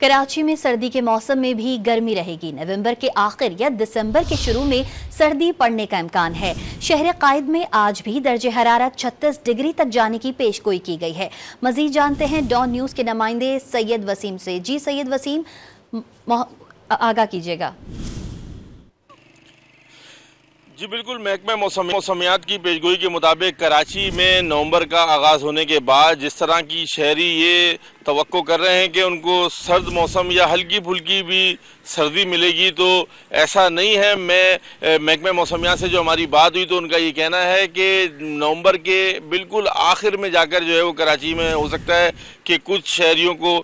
कराची में सर्दी के मौसम में भी गर्मी रहेगी। नवंबर के आखिर या दिसंबर के शुरू में सर्दी पड़ने का इम्कान है। शहर कायद में आज भी दर्जे हरारत 36 डिग्री तक जाने की पेशगोई की गई है। मजीद जानते हैं डॉन न्यूज़ के नुमाइंदे सैयद वसीम से। जी सैयद वसीम, आगाह कीजिएगा। जी बिल्कुल, महकमा मौसमियात की पेशगोई के मुताबिक कराची में नवंबर का आगाज़ होने के बाद जिस तरह की शहरी ये तवक्को कर रहे हैं कि उनको सर्द मौसम या हल्की फुल्की भी सर्दी मिलेगी, तो ऐसा नहीं है। मैं महकमा मौसमियात से जो हमारी बात हुई तो उनका ये कहना है कि नवंबर के बिल्कुल आखिर में जाकर जो है वो कराची में हो सकता है कि कुछ शहरियों को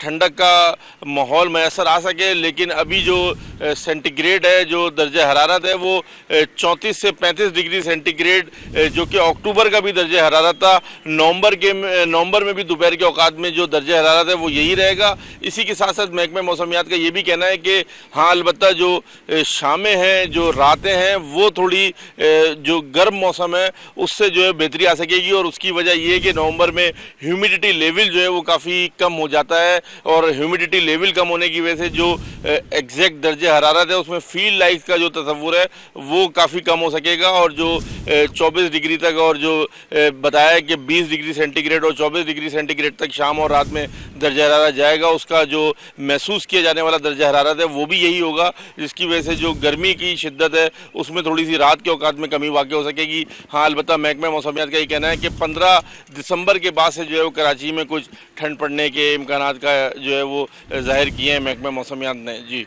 ठंडक का माहौल मैसर आ सके, लेकिन अभी जो सेंटीग्रेड है, जो दर्जा हरारत है, वो 34 से 35 डिग्री सेंटीग्रेड, जो कि अक्टूबर का भी दर्जा हरारत था, नवंबर में भी दोपहर के औकात में जो दर्जा हरारत है वो यही रहेगा। इसी के साथ साथ महकमा मौसमियात का ये भी कहना है कि हाँ, अलबत्ता जो शामें हैं, जो रातें हैं, वो थोड़ी जो गर्म मौसम है उससे जो है बेहतरी आ सकेगी, और उसकी वजह ये है कि नवंबर में ह्यूमिडिटी लेवल जो है वो काफ़ी कम हो जाता है, और ह्यूमिडिटी लेवल कम होने की वजह से जो एग्जैक्ट दर्जा हरारत है उसमें फील्ड लाइफ का जो तस्वुर है वो काफ़ी कम हो सकेगा, और जो 24 डिग्री तक, और जो बताया है कि 20 डिग्री सेंटीग्रेड और 24 डिग्री सेंटीग्रेड तक शाम और रात में दर्जा हरारत जाएगा, उसका जो महसूस किया जाने वाला दर्जा हरारत है वो भी यही होगा, जिसकी वजह से जो गर्मी की शिद्दत है उसमें थोड़ी सी रात के औकात में कमी वाक़ हो सकेगी। हाँ, अलबत्ता महकमा मौसमियात का ये कहना है कि 15 दिसंबर के बाद से जो है वो कराची में कुछ ठंड पड़ने के इम्कानात का जो है वो जाहिर किए हैं महकमा मौसमियात ने। जी।